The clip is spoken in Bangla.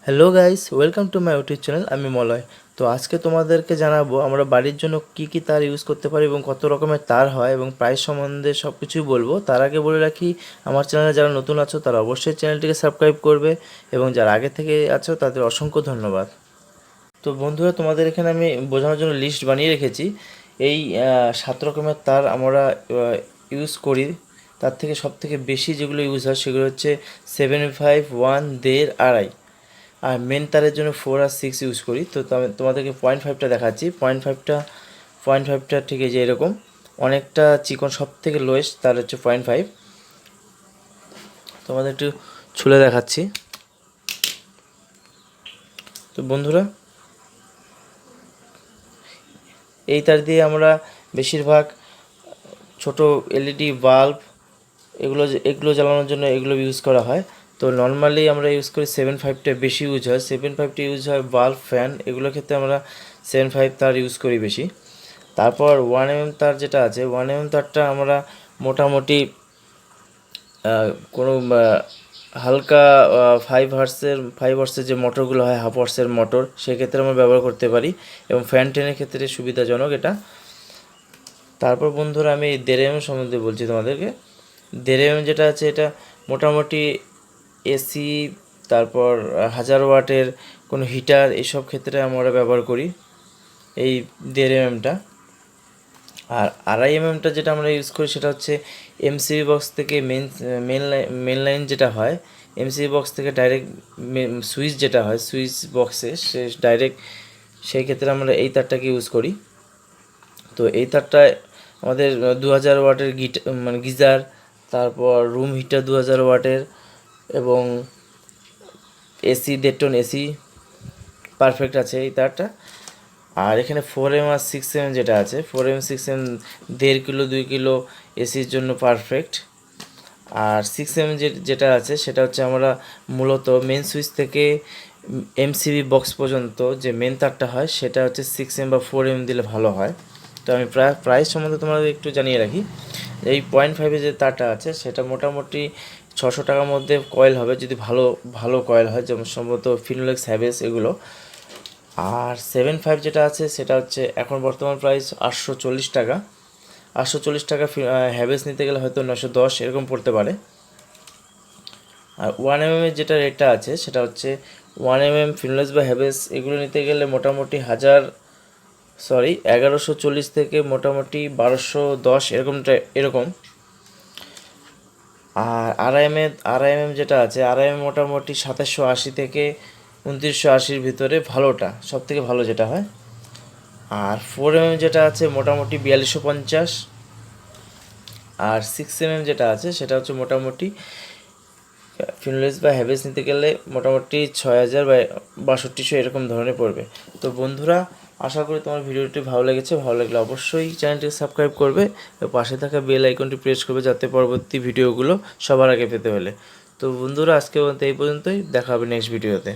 Hello guys, welcome to my YouTube channel. আমি মলয়। তো আজকে তোমাদেরকে জানাবো আমরা বাড়ির জন্য কি কি তার ইউজ করতে পারি এবং কত রকমের তার হয় এবং প্রাইস সম্বন্ধে সব কিছুই বলবো। তার আগে বলে রাখি, আমার চ্যানেলে যারা নতুন আছো তারা অবশ্যই চ্যানেলটিকে সাবস্ক্রাইব করবে এবং যারা আগে থেকে আছো তাদের অসংখ্য ধন্যবাদ। তো বন্ধুরা, তোমাদের এখানে আমি বোঝানোর জন্য লিস্ট বানিয়ে রেখেছি। এই 7 রকমের তার আমরা ইউজ করি। তার থেকে সব থেকে বেশি যেগুলো ইউজ হয় সেগুলো হচ্ছে 7, 5, 1, 1.5, আড়াই। আর মেন তারের জন্য 4 আর 6 ইউজ করি। তো তোমাদেরকে 0.5টা দেখাচ্ছি। পয়েন্ট ফাইভটা ঠিক আছে, এরকম অনেকটা চিকন। সব থেকে লোয়েস্ট তার হচ্ছে 0.5। তোমাদের একটু ছুলে দেখাচ্ছি। তো বন্ধুরা, এই তার দিয়ে আমরা বেশিরভাগ ছোট এলইডি বাল্ব এগুলো জ্বালানোর জন্য এগুলো ইউজ করা হয়। তো নর্মালি আমরা ইউজ করি 7.5টা বেশি ইউজ হয়। 7.5টা ইউজ হয় বাল্ব, ফ্যান এগুলোর ক্ষেত্রে আমরা 7.5 তার ইউজ করি বেশি। তারপর 1mm তার যেটা আছে, 1mm তারটা আমরা মোটামুটি কোনো হালকা 5 হার্সের যে মোটরগুলো হয়, হাফ হার্সের মোটর, সেক্ষেত্রে আমরা ব্যবহার করতে পারি এবং ফ্যান টেনের ক্ষেত্রে সুবিধাজনক এটা। তারপর বন্ধুরা, আমি 1.5mm সম্বন্ধে বলছি তোমাদেরকে। 1.5mm যেটা আছে এটা মোটামুটি এসি, তারপর 1000 ওয়াটের কোনো হিটার, এইসব ক্ষেত্রে আমরা ব্যবহার করি এই 1.5mmটা। আর 2.5mmটা যেটা আমরা ইউজ করি সেটা হচ্ছে এমসিবি বক্স থেকে মেন লাইন যেটা হয়, এমসিবি বক্স থেকে ডাইরেক্ট সুইচ যেটা হয় সুইচ বক্সে, সে ডাইরেক্ট সেই ক্ষেত্রে আমরা এই তারটাকে ইউজ করি। তো এই তারটা আমাদের 2000 ওয়াটের গিজার, তারপর রুম হিটার 2000 ওয়াটের, এবং এসি 1.5 টন এসি পারফেক্ট আছে এই তারটা। আর এখানে 4M আর 6M যেটা আছে, 4M 6M 1.5 কিলো 2 কিলো এসির জন্য পারফেক্ট। আর 6M যেটা আছে সেটা হচ্ছে আমরা মূলত মেন সুইচ থেকে এমসিবি বক্স পর্যন্ত যে মেন তারটা হয় সেটা হচ্ছে 6M বা 4M দিলে ভালো হয়। তো আমি প্রাইস সম্বন্ধে তোমাদের একটু জানিয়ে রাখি। এই 0.5 যে তারটা আছে সেটা মোটামুটি 600 টাকার মধ্যে কয়েল হবে, যদি ভালো ভালো কয়েল হয়, যেমন সম্ভবত ফিনোলেক্স, হ্যাভেলস এগুলো। আর 7.5 যেটা আছে সেটা হচ্ছে এখন বর্তমান প্রাইস 840 টাকা। 840 টাকা হ্যাভেলস নিতে গেলে হয়তো 910 এরকম পড়তে পারে। আর 1mm এর যেটা রেটটা আছে সেটা হচ্ছে 1mm ফিনোলেক্স বা হ্যাভেলস এগুলো নিতে গেলে মোটামুটি 1140 থেকে মোটামুটি 1210 এরকম। আর আড়াই এম যেটা আছে, আড়াই মোটামুটি 2780 থেকে 2980-র ভিতরে ভালোটা, সব থেকে ভালো যেটা হয়। আর 4mm যেটা আছে মোটামুটি 4250। আর 6mm যেটা আছে সেটা হচ্ছে মোটামুটি ফিনোলেক্স বা হ্যাভেলস নিতে গেলে মোটামুটি 6000 বা 6200 এরকম ধরনের পড়বে। তো বন্ধুরা, আশা করি তোমার ভিডিওটি ভালো লেগেছে। ভালো লাগলে অবশ্যই চ্যানেলটিকে সাবস্ক্রাইব করবে এবং পাশে থাকা বেল আইকনটি প্রেস করবে যাতে পরবর্তী ভিডিওগুলো সবার আগে পেতে হলে। তো বন্ধুরা, আজকে এই পর্যন্তই, দেখা হবে নেক্সট ভিডিওতে।